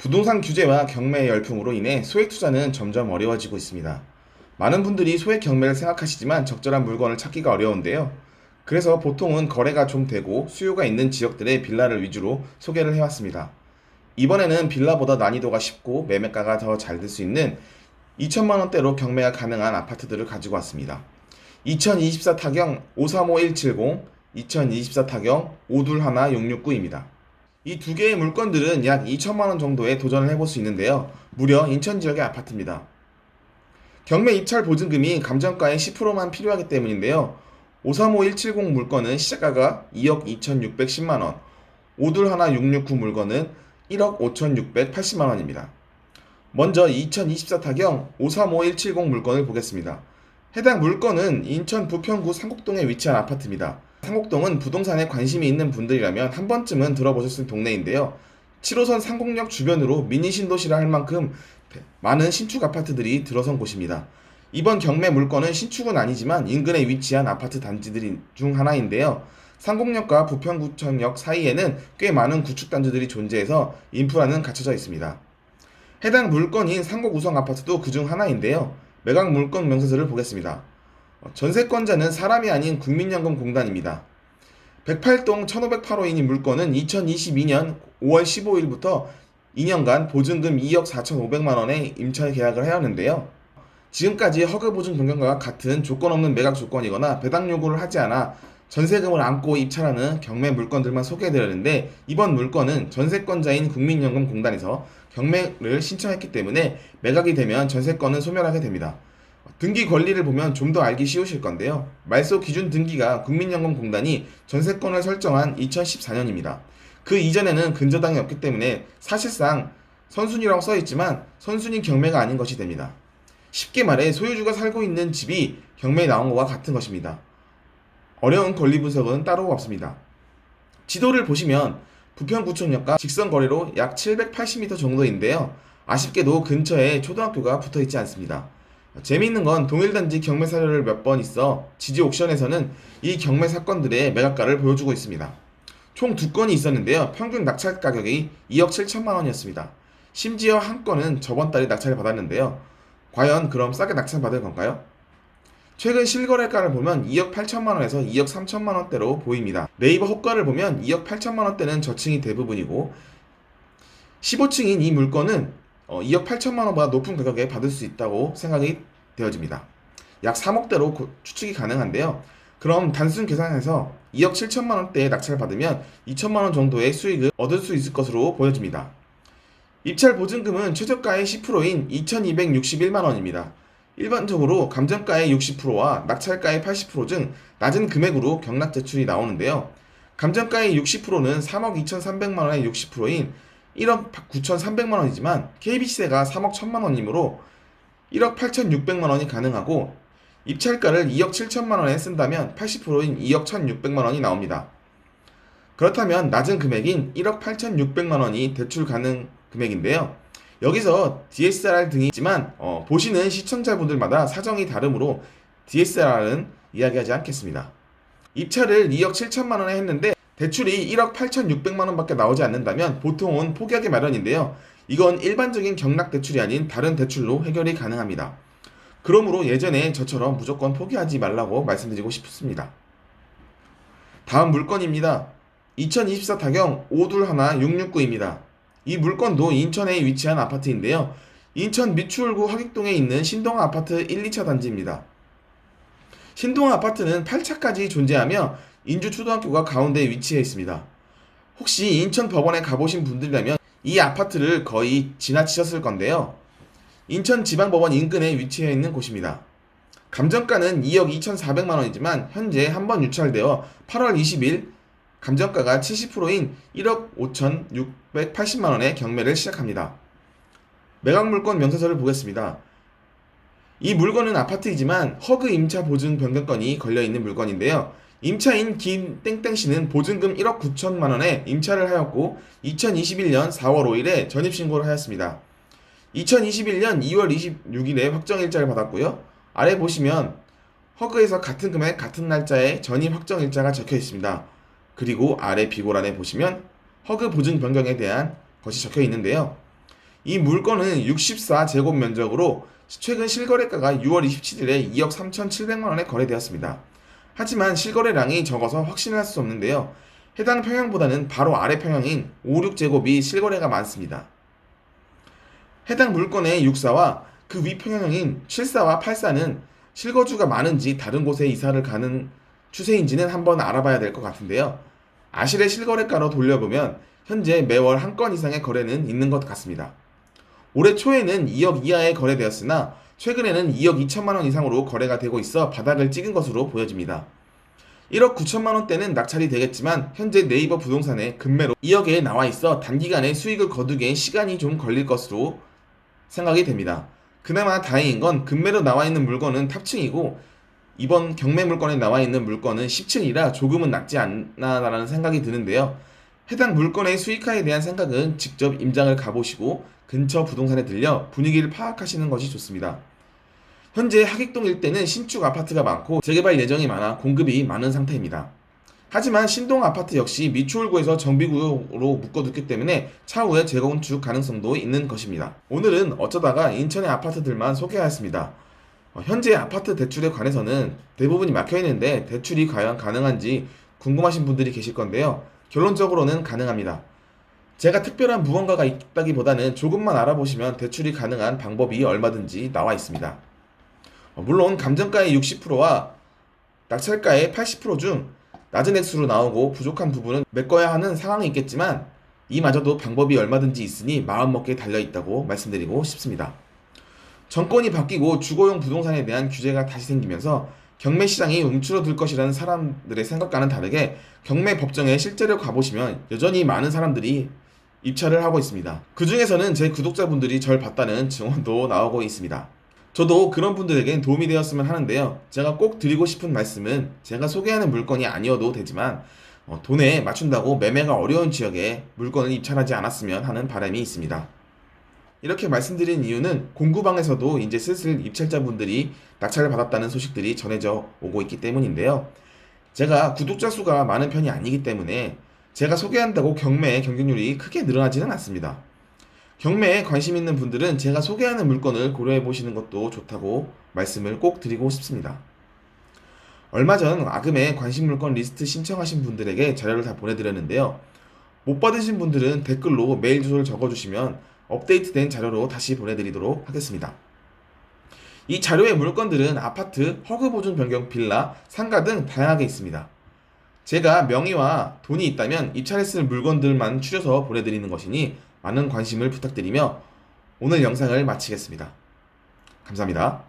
부동산 규제와 경매 열풍으로 인해 소액 투자는 점점 어려워지고 있습니다. 많은 분들이 소액 경매를 생각하시지만 적절한 물건을 찾기가 어려운데요. 그래서 보통은 거래가 좀 되고 수요가 있는 지역들의 빌라를 위주로 소개를 해왔습니다. 이번에는 빌라보다 난이도가 쉽고 매매가가 더 잘 될 수 있는 2천만 원대로 경매가 가능한 아파트들을 가지고 왔습니다. 2024 타경 535170, 2024 타경 521669입니다. 이 두 개의 물건들은 약 2천만 원 정도에 도전을 해볼 수 있는데요. 무려 인천 지역의 아파트입니다. 경매 입찰 보증금이 감정가의 10%만 필요하기 때문인데요. 535170 물건은 시작가가 2억 2,610만 원, 521669 물건은 1억 5,680만 원입니다. 먼저 2024 타경 535170 물건을 보겠습니다. 해당 물건은 인천 부평구 상곡동에 위치한 아파트입니다. 상곡동은 부동산에 관심이 있는 분들이라면 한 번쯤은 들어보셨을 동네인데요. 7호선 상곡역 주변으로 미니 신도시라 할 만큼 많은 신축 아파트들이 들어선 곳입니다. 이번 경매 물건은 신축은 아니지만 인근에 위치한 아파트 단지들 중 하나인데요. 상곡역과 부평구청역 사이에는 꽤 많은 구축 단지들이 존재해서 인프라는 갖춰져 있습니다. 해당 물건인 상곡우성 아파트도 그중 하나인데요. 매각 물건 명세서를 보겠습니다. 전세권자는 사람이 아닌 국민연금공단입니다. 108동 1508호인 물건은 2022년 5월 15일부터 2년간 보증금 2억 4,500만원에 임차 계약을 하였는데요. 지금까지 허가보증 변경과 같은 조건 없는 매각 조건이거나 배당 요구를 하지 않아 전세금을 안고 입찰하는 경매 물건들만 소개해드렸는데, 이번 물건은 전세권자인 국민연금공단에서 경매를 신청했기 때문에 매각이 되면 전세권은 소멸하게 됩니다. 등기 권리를 보면 좀 더 알기 쉬우실 건데요. 말소 기준 등기가 국민연금공단이 전세권을 설정한 2014년입니다. 그 이전에는 근저당이 없기 때문에 사실상 선순위라고 써있지만 선순위 경매가 아닌 것이 됩니다. 쉽게 말해 소유주가 살고 있는 집이 경매에 나온 것과 같은 것입니다. 어려운 권리 분석은 따로 없습니다. 지도를 보시면 부평구청역과 직선거리로 약 780m 정도인데요. 아쉽게도 근처에 초등학교가 붙어있지 않습니다. 재미있는 건 동일단지 경매 사례를 몇 번 있어 지지 옥션에서는 이 경매 사건들의 매각가를 보여주고 있습니다. 총 2건이 있었는데요. 평균 낙찰 가격이 2억 7천만 원이었습니다. 심지어 한 건은 저번 달에 낙찰을 받았는데요. 과연 그럼 싸게 낙찰받을 건가요? 최근 실거래가를 보면 2억 8천만 원에서 2억 3천만 원대로 보입니다. 네이버 호가를 보면 2억 8천만 원대는 저층이 대부분이고 15층인 이 물건은 2억 8천만 원보다 높은 가격에 받을 수 있다고 생각이 되어집니다. 약 3억대로 추측이 가능한데요. 그럼 단순 계산해서 2억 7천만 원대에 낙찰을 받으면 2천만 원 정도의 수익을 얻을 수 있을 것으로 보여집니다. 입찰 보증금은 최저가의 10%인 2,261만 원입니다. 일반적으로 감정가의 60%와 낙찰가의 80% 중 낮은 금액으로 경락 대출이 나오는데요. 감정가의 60%는 3억 2,300만 원의 60%인 1억 9,300만 원이지만 KB시세가 3억 1천만 원이므로 1억 8,600만 원이 가능하고, 입찰가를 2억 7천만 원에 쓴다면 80%인 2억 1,600만 원이 나옵니다. 그렇다면 낮은 금액인 1억 8,600만 원이 대출 가능 금액인데요. 여기서 DSR 등이 있지만 보시는 시청자분들마다 사정이 다르므로 DSR은 이야기하지 않겠습니다. 입찰을 2억 7천만 원에 했는데 대출이 1억 8,600만 원밖에 나오지 않는다면 보통은 포기하기 마련인데요. 이건 일반적인 경락 대출이 아닌 다른 대출로 해결이 가능합니다. 그러므로 예전에 저처럼 무조건 포기하지 말라고 말씀드리고 싶습니다. 다음 물건입니다. 2024 타경 521669입니다. 이 물건도 인천에 위치한 아파트인데요. 인천 미추홀구 화객동에 있는 신동아 아파트 1, 2차 단지입니다. 신동아 아파트는 8차까지 존재하며 인주초등학교가 가운데에 위치해 있습니다. 혹시 인천 법원에 가보신 분들이라면 이 아파트를 거의 지나치셨을 건데요. 인천지방법원 인근에 위치해 있는 곳입니다. 감정가는 2억 2,400만 원이지만 현재 한번 유찰되어 8월 20일 감정가가 70%인 1억 5,680만 원에 경매를 시작합니다. 매각 물건 명세서를 보겠습니다. 이 물건은 아파트이지만 허그 임차 보증 변경권이 걸려있는 물건인데요. 임차인 김땡땡씨는 보증금 1억 9천만 원에 임차를 하였고 2021년 4월 5일에 전입신고를 하였습니다. 2021년 2월 26일에 확정일자를 받았고요. 아래 보시면 허그에서 같은 금액 같은 날짜에 전입 확정일자가 적혀 있습니다. 그리고 아래 비고란에 보시면 허그 보증 변경에 대한 것이 적혀 있는데요. 이 물건은 64제곱면적으로 최근 실거래가가 6월 27일에 2억 3,700만 원에 거래되었습니다. 하지만 실거래량이 적어서 확신할 수 없는데요. 해당 평형보다는 바로 아래 평형인 5, 6제곱이 실거래가 많습니다. 해당 물건의 64와 그 위 평형인 74와 84는 실거주가 많은지 다른 곳에 이사를 가는 추세인지는 한번 알아봐야 될 것 같은데요. 아실의 실거래가로 돌려보면 현재 매월 한 건 이상의 거래는 있는 것 같습니다. 올해 초에는 2억 이하에 거래되었으나 최근에는 2억 2천만 원 이상으로 거래가 되고 있어 바닥을 찍은 것으로 보여집니다. 1억 9천만 원대는 낙찰이 되겠지만 현재 네이버 부동산에 금매로 2억에 나와 있어 단기간에 수익을 거두기엔 시간이 좀 걸릴 것으로 생각이 됩니다. 그나마 다행인 건 금매로 나와 있는 물건은 탑층이고 이번 경매 물건에 나와 있는 물건은 10층이라 조금은 낮지 않나라는 생각이 드는데요. 해당 물건의 수익화에 대한 생각은 직접 임장을 가보시고 근처 부동산에 들려 분위기를 파악하시는 것이 좋습니다. 현재 하객동 일대는 신축 아파트가 많고 재개발 예정이 많아 공급이 많은 상태입니다. 하지만 신동 아파트 역시 미추홀구에서 정비구역으로 묶어뒀기 때문에 차후에 재건축 가능성도 있는 것입니다. 오늘은 어쩌다가 인천의 아파트들만 소개하였습니다. 현재 아파트 대출에 관해서는 대부분이 막혀있는데 대출이 과연 가능한지 궁금하신 분들이 계실 건데요. 결론적으로는 가능합니다. 제가 특별한 무언가가 있다기보다는 조금만 알아보시면 대출이 가능한 방법이 얼마든지 나와 있습니다. 물론 감정가의 60%와 낙찰가의 80%중 낮은 액수로 나오고 부족한 부분은 메꿔야 하는 상황이 있겠지만 이마저도 방법이 얼마든지 있으니 마음먹기에 달려있다고 말씀드리고 싶습니다. 정권이 바뀌고 주거용 부동산에 대한 규제가 다시 생기면서 경매 시장이 움츠러들 것이라는 사람들의 생각과는 다르게 경매 법정에 실제로 가보시면 여전히 많은 사람들이 입찰을 하고 있습니다. 그 중에서는 제 구독자분들이 절 봤다는 증언도 나오고 있습니다. 저도 그런 분들에겐 도움이 되었으면 하는데요. 제가 꼭 드리고 싶은 말씀은 제가 소개하는 물건이 아니어도 되지만 돈에 맞춘다고 매매가 어려운 지역에 물건을 입찰하지 않았으면 하는 바람이 있습니다. 이렇게 말씀드린 이유는 공구방에서도 이제 슬슬 입찰자분들이 낙찰을 받았다는 소식들이 전해져 오고 있기 때문인데요. 제가 구독자 수가 많은 편이 아니기 때문에 제가 소개한다고 경매의 경쟁률이 크게 늘어나지는 않습니다. 경매에 관심 있는 분들은 제가 소개하는 물건을 고려해 보시는 것도 좋다고 말씀을 꼭 드리고 싶습니다. 얼마 전 아금에 관심 물건 리스트 신청하신 분들에게 자료를 다 보내드렸는데요. 못 받으신 분들은 댓글로 메일 주소를 적어주시면 업데이트된 자료로 다시 보내드리도록 하겠습니다. 이 자료의 물건들은 아파트, 허그보존 변경 빌라, 상가 등 다양하게 있습니다. 제가 명의와 돈이 있다면 입찰했을 물건들만 추려서 보내드리는 것이니 많은 관심을 부탁드리며 오늘 영상을 마치겠습니다. 감사합니다.